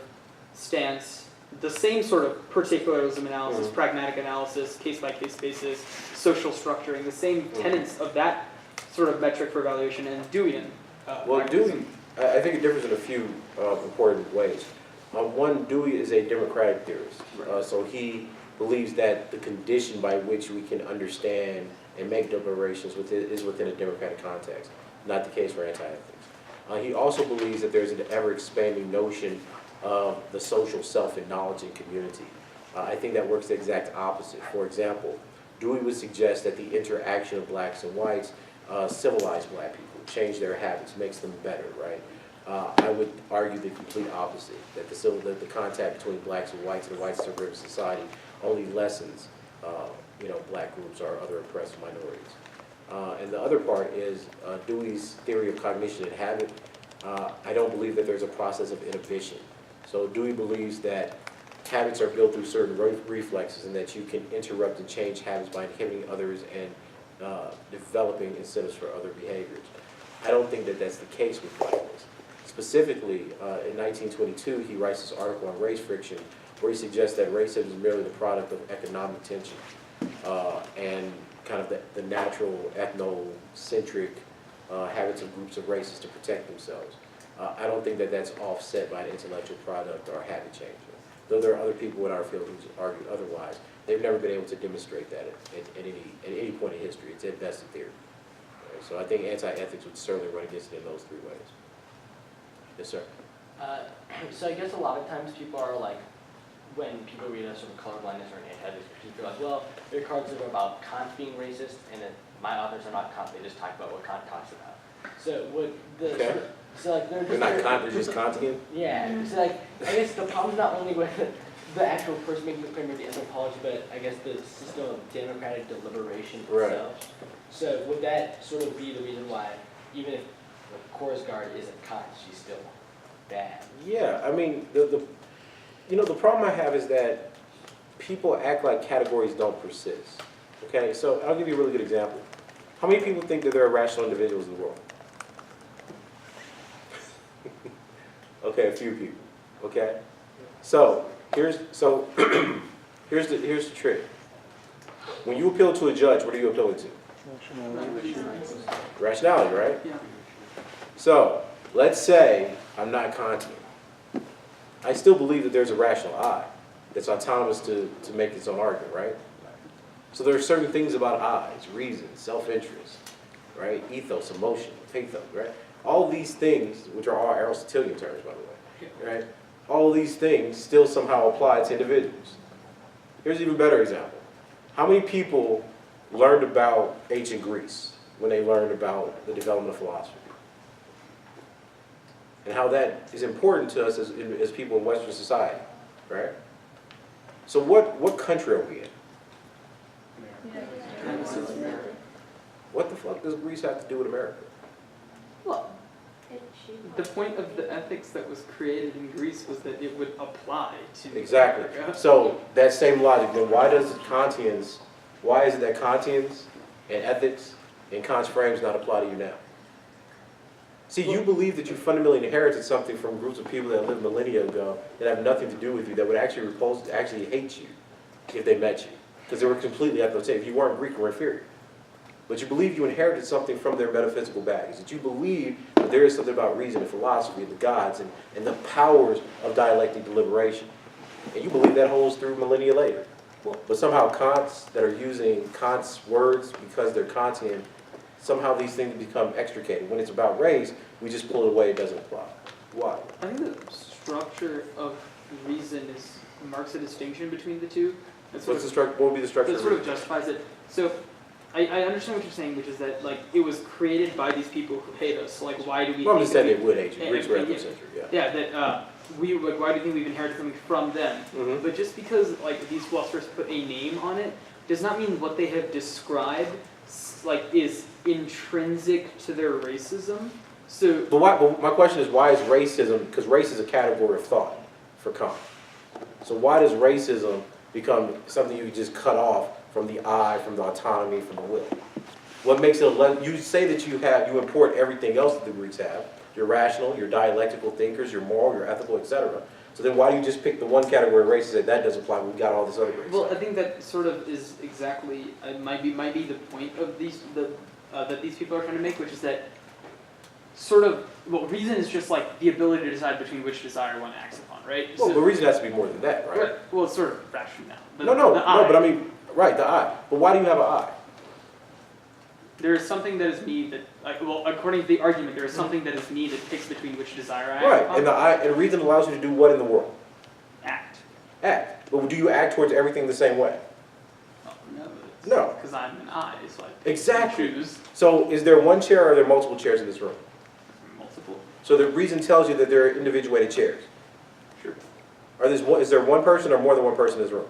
stance, the same sort of particularism analysis, pragmatic analysis, case-by-case basis, social structuring, the same tenets of that sort of metric for evaluation and Deweyan. Well, Dewey, I think it differs in a few important ways. One, Dewey is a democratic theorist, so he believes that the condition by which we can understand and make deliberations is within a democratic context, not the case for anti-ethics. He also believes that there's an ever-expanding notion of the social self in knowledge and community. I think that works the exact opposite. For example, Dewey would suggest that the interaction of blacks and whites civilize black people, change their habits, makes them better, right? I would argue the complete opposite, that the contact between blacks and whites in a white suburban society only lessens black groups or other oppressed minorities. And the other part is Dewey's theory of cognition and habit. I don't believe that there's a process of inhibition. So Dewey believes that habits are built through certain reflexes, and that you can interrupt and change habits by inhibiting others and developing incentives for other behaviors. I don't think that that's the case with blackness. Specifically, in 1922, he writes this article on race friction, where he suggests that racism is merely the product of economic tension and kind of the natural ethnocentric habits of groups of races to protect themselves. I don't think that that's offset by an intellectual product or a habit change. Though there are other people in our field who argue otherwise, they've never been able to demonstrate that at any point in history. It's at best a theory. Right? So I think anti-ethics would certainly run against it in those three ways. Yes, sir. So I guess a lot of times people are like, when people read a sort of colorblindness or an anti-ethics critique, they're like, well, their cards are about Kant being racist, and then my authors are not Kant, they just talk about what Kant talks about. So would the Okay. so like they're They're not Kant, they're just Kantian? Yeah. So like I guess the problem's not only with the actual person making the claim or the anthropology, but I guess the system of democratic deliberation Right. itself. So would that sort of be the reason why, even if the Korsgaard isn't Kant, she's still bad? Yeah, I mean, the problem I have is that people act like categories don't persist. Okay, so I'll give you a really good example. How many people think that there are rational individuals in the world? Okay, a few people. Okay, so here's the trick. When you appeal to a judge, what are you appealing to? Rationality, right? Yeah. So let's say I'm not Kantian. I still believe that there's a rational I that's autonomous to make its own argument, right? So there are certain things about I's, reason, self-interest, right? Ethos, emotion, pathos, right? All these things, which are all Aristotelian terms, by the way, right? All these things still somehow apply to individuals. Here's an even better example. How many people learned about ancient Greece when they learned about the development of philosophy? And how that is important to us as people in Western society, right? So what country are we in? What the fuck does Greece have to do with America? Well, the point of the ethics that was created in Greece was that it would apply to Exactly. America. So that same logic, then why is it that Kantians and ethics and Kant's frames not apply to you now? See, you believe that you fundamentally inherited something from groups of people that lived millennia ago that have nothing to do with you, that would actually actually hate you if they met you. Because they were completely ethnocentric. You weren't Greek or inferior. But you believe you inherited something from their metaphysical baggage. That you believe that there is something about reason and philosophy and the gods and the powers of dialectic deliberation. And you believe that holds through millennia later. But somehow Kant's that are using Kant's words because they're Kantian, somehow these things become extricated. When it's about race, we just pull it away, it doesn't apply. Why? I think the structure of reason marks a distinction between the two. What would be the structure That of sort of reason? justifies it. So I understand what you're saying, which is that like it was created by these people who hate us. So, like, why do we? Well, I'm think just saying that they would hate you. Yeah, Greeks were yeah. ethnocentric, yeah. Yeah, that why do you think we've inherited something from them? Mhm. But just because like these philosophers put a name on it does not mean what they have described like is intrinsic to their racism. So But my question is, why is racism, because race is a category of thought for Kant. So why does racism become something you just cut off from the I, from the autonomy, from the will? What makes it, you say that you import everything else that the Greeks have. You're rational, you're dialectical thinkers, you're moral, you're ethical, etc. So then why do you just pick the one category of race and say that doesn't apply, we've got all this other race? well, I think that sort of is exactly might be the point of that these people are trying to make, which is that sort of reason is just like the ability to decide between which desire one acts upon, right? Well, So- the reason has to be more than that, right? Well, it's sort of rationale. No, The I. but I mean, right, the I. But why do you have an I? There is something that is me that, according to the argument, there is something that is me that picks between which desire I act Right, upon. and the I, and reason allows you to do what in the world? Act. Act. But do you act towards everything the same way? Oh, no. No. Because I'm an I, so I Exactly. choose So is there one chair or are there multiple chairs in this room? multiple. So the reason tells you that there are individuated chairs. Sure. Is there one person or more than one person in this room?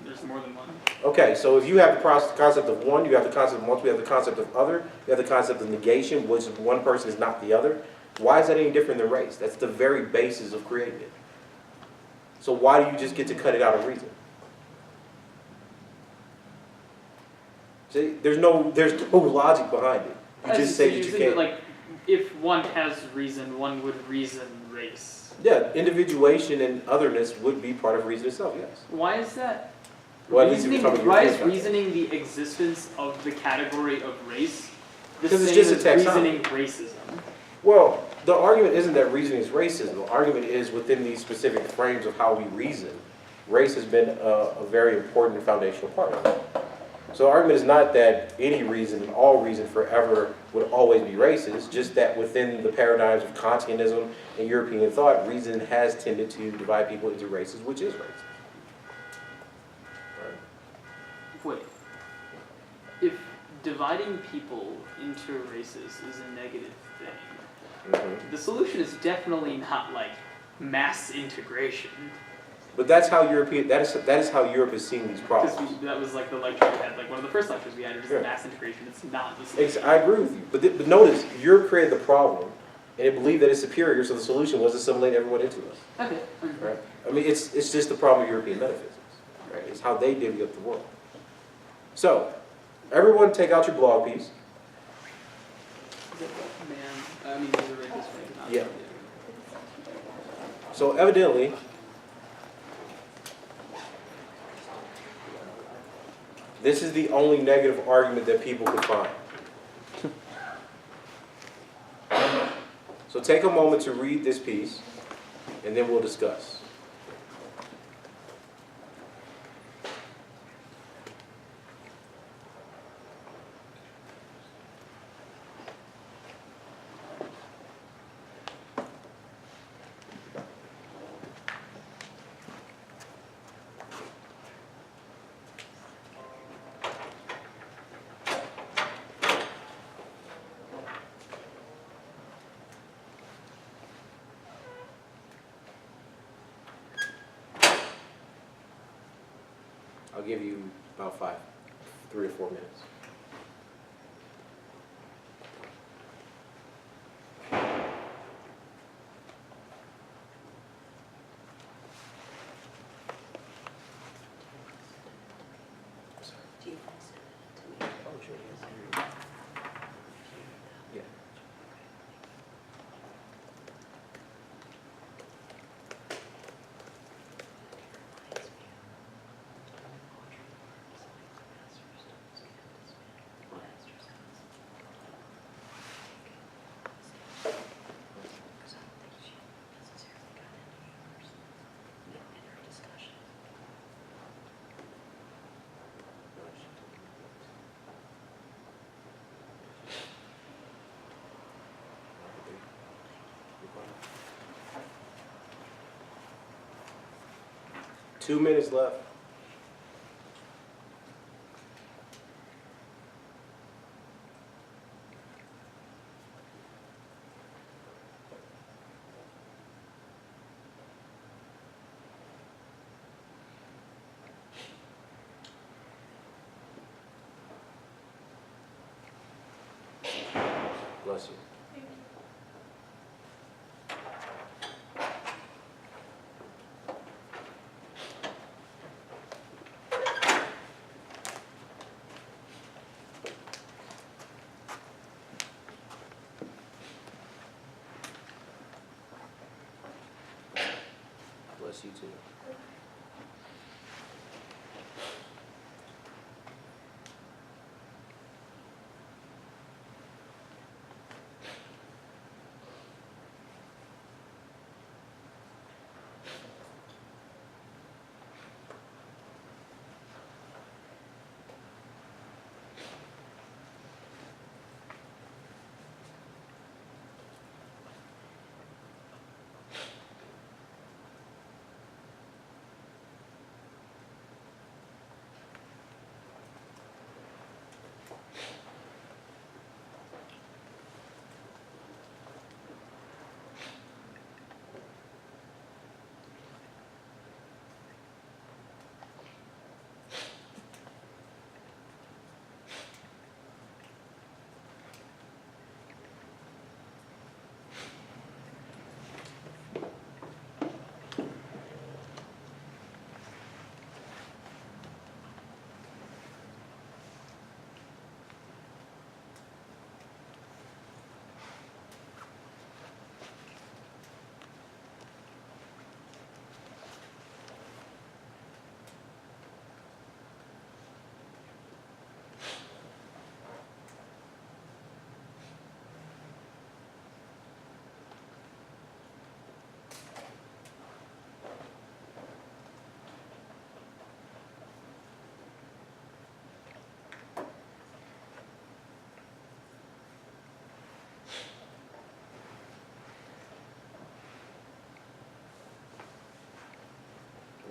There's more than one. Okay, so if you have the concept of one, you have the concept of multiple, you have the concept of other, you have the concept of negation, which one person is not the other. Why is that any different than race? That's the very basis of creating it. So why do you just get to cut it out of reason? See, there's no logic behind it. You just say that you saying can't. like, if one has reason, one would reason race. Yeah, individuation and otherness would be part of reason itself, yes. Why is that? Well, at least if you're talking Why is European reasoning the existence of the category of race the Because same it's just a as taxonomy. reasoning racism? Well, the argument isn't that reasoning is racism. The argument is within these specific frames of how we reason, race has been a very important and foundational part of it. So the argument is not that any reason and all reason forever would always be racist, just that within the paradigms of Kantianism and European thought, reason has tended to divide people into races, which is racist. Wait. If dividing people into races is a negative thing, Mhm. the solution is definitely not like mass integration. But that's how that is how Europe is seeing these Because problems. that was like the lecture we had, like one of the first lectures we had, just Yeah. mass integration. It's not the solution. I agree with you, but notice, Europe created the problem, and it believed that it's superior, so the solution was assimilate everyone into us. Okay. Right? I mean, it's just the problem of European metaphysics. Right? It's how they divvy up the world. So, everyone take out your blog piece. Man, I mean, these are right this way. Not Yeah. So evidently, this is the only negative argument that people could find. So take a moment to read this piece, and then we'll discuss. I'll give you about 3 or 4 minutes. Yeah. Two minutes left. Bless you. Bless you too.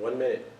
1 minute.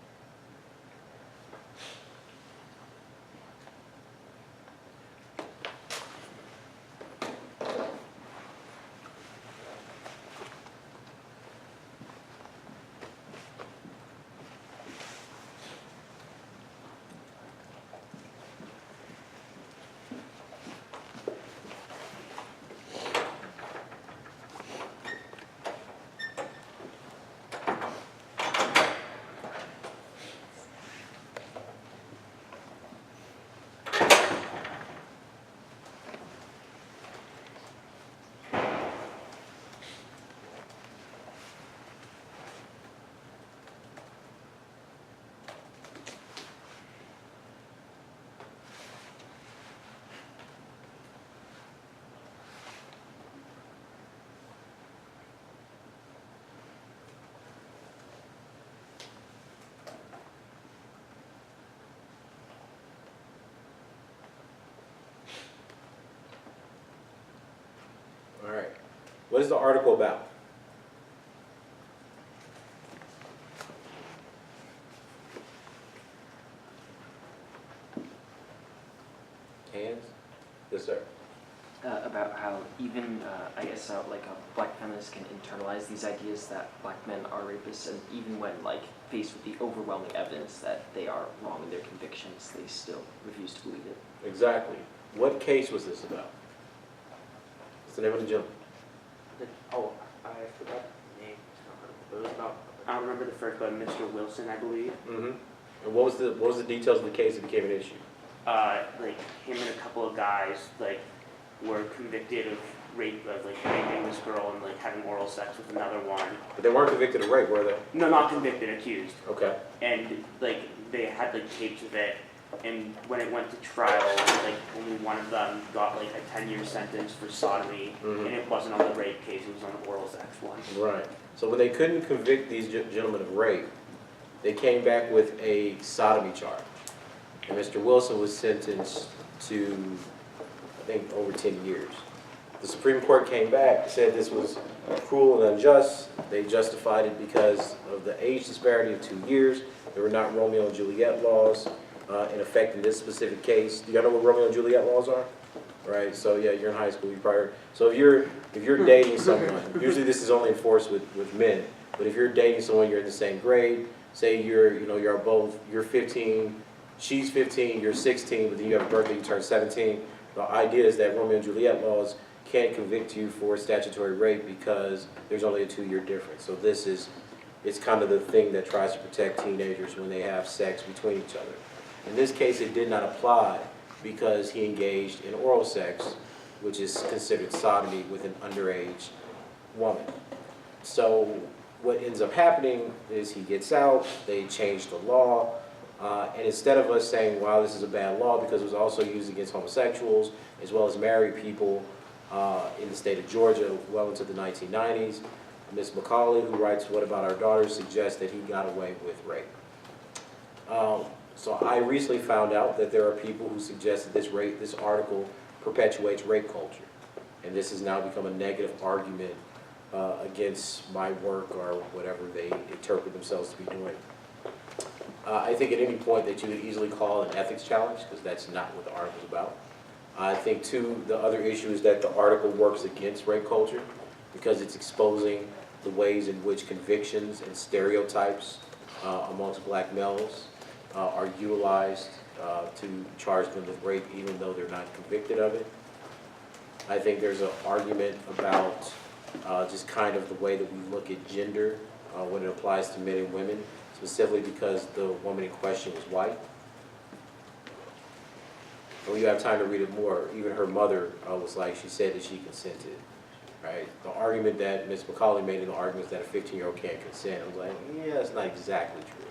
All right. What is the article about? Hands? Yes, sir. About how even, I guess, black feminists can internalize these ideas that black men are rapists, and even when, like, faced with the overwhelming evidence that they are wrong in their convictions, they still refuse to believe it. Exactly. What case was this about? What's the name of the gentleman? Oh, I forgot the name. It was about, I don't remember the first, but Mr. Wilson, I believe. Mm-hmm. And what was the details of the case that became an issue? Like him and a couple of guys, like, were convicted of rape, of like raping this girl and like having oral sex with another one. But they weren't convicted of rape, were they? No, not convicted, accused. Okay. And like they had like tapes of it, and when it went to trial, like only one of them got like a 10-year sentence for sodomy, Mhm. and it wasn't on the rape case; it was on the oral sex one. Right. So when they couldn't convict these gentlemen of rape, they came back with a sodomy charge. And Mr. Wilson was sentenced to, I think, over 10 years. The Supreme Court came back and said this was cruel and unjust. They justified it because of the age disparity of 2 years. There were not Romeo and Juliet laws in effect in this specific case. Do you know what Romeo and Juliet laws are? Right, so yeah, you're in high school, you probably, so if you're dating someone, usually this is only enforced with men, but if you're dating someone, you're in the same grade, say you're 15, she's 15, you're 16, but then you have a birthday, you turn 17, the idea is that Romeo and Juliet laws can't convict you for statutory rape because there's only a 2-year difference. So it's kind of the thing that tries to protect teenagers when they have sex between each other. In this case, it did not apply because he engaged in oral sex, which is considered sodomy with an underage woman. So what ends up happening is he gets out, they change the law, and instead of us saying, wow, this is a bad law because it was also used against homosexuals as well as married people in the state of Georgia well into the 1990s, Ms. Macaulay, who writes What About Our Daughters, suggests that he got away with rape. So I recently found out that there are people who suggest that this article perpetuates rape culture. And this has now become a negative argument against my work or whatever they interpret themselves to be doing. I think at any point that you could easily call an ethics challenge, because that's not what the article is about. I think, too, the other issue is that the article works against rape culture because it's exposing the ways in which convictions and stereotypes amongst black males are utilized to charge them with rape even though they're not convicted of it. I think there's an argument about just kind of the way that we look at gender when it applies to men and women, specifically because the woman in question was white. And when you have time to read it more, even her mother was like, she said that she consented, right? The argument that Ms. Macaulay made in the argument is that a 15-year-old can't consent. I was like, yeah, that's not exactly true,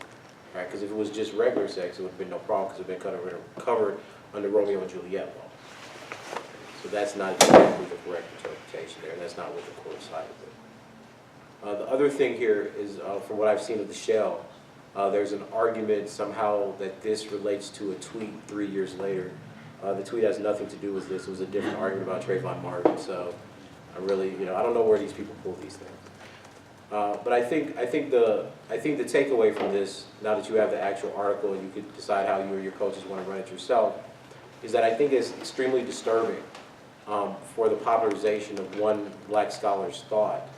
right? Because if it was just regular sex, it would have been no problem because it would have been covered under Romeo and Juliet law. So that's not exactly the correct interpretation there, and that's not what the court sided with. The other thing here is, from what I've seen of the shell, there's an argument somehow that this relates to a tweet 3 years later. The tweet has nothing to do with this. It was a different argument about Trayvon Martin. So I really, I don't know where these people pull these things. But I think the takeaway from this, now that you have the actual article and you could decide how you or your coaches want to run it yourself, is that I think it's extremely disturbing for the popularization of one black scholar's thought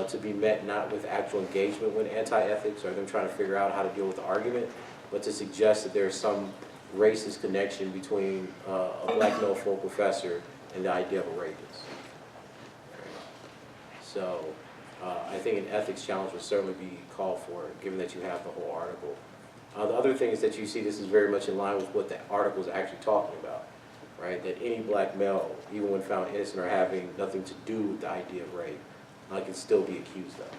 to be met not with actual engagement with anti-ethics or them trying to figure out how to deal with the argument, but to suggest that there's some racist connection between a black no-fault professor and the idea of a rapist. So I think an ethics challenge would certainly be called for, given that you have the whole article. The other thing is that you see this is very much in line with what the article is actually talking about, right? That any black male, even when found innocent or having nothing to do with the idea of rape, can still be accused of it.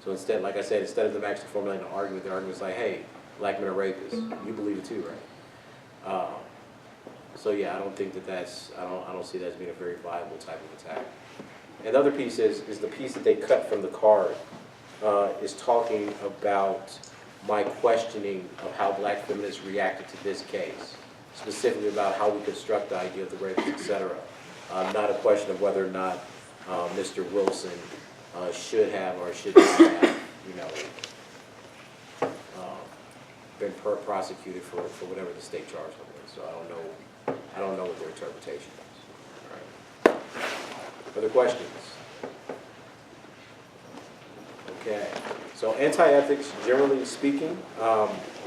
So instead, like I said, instead of them actually formulating an argument, the argument's like, hey, black men are rapists. You believe it too, right? So yeah, I don't think that I don't see that as being a very viable type of attack. And the other piece is the piece that they cut from the card is talking about my questioning of how black feminists reacted to this case, specifically about how we construct the idea of the rapist, etc. Not a question of whether or not Mr. Wilson should have or should not have, been prosecuted for whatever the state charged him with. So I don't know what their interpretation is. All right. Other questions? Okay. So anti-ethics, generally speaking,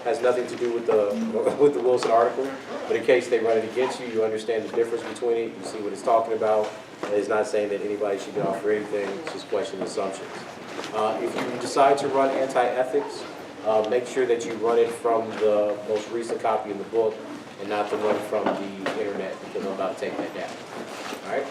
has nothing to do with the Wilson article. But in case they run it against you, you understand the difference between it. You see what it's talking about. And it's not saying that anybody should get off for anything. It's just questioning assumptions. If you decide to run anti-ethics, make sure that you run it from the most recent copy in the book and not the one from the internet, because I'm about to take that down. All right?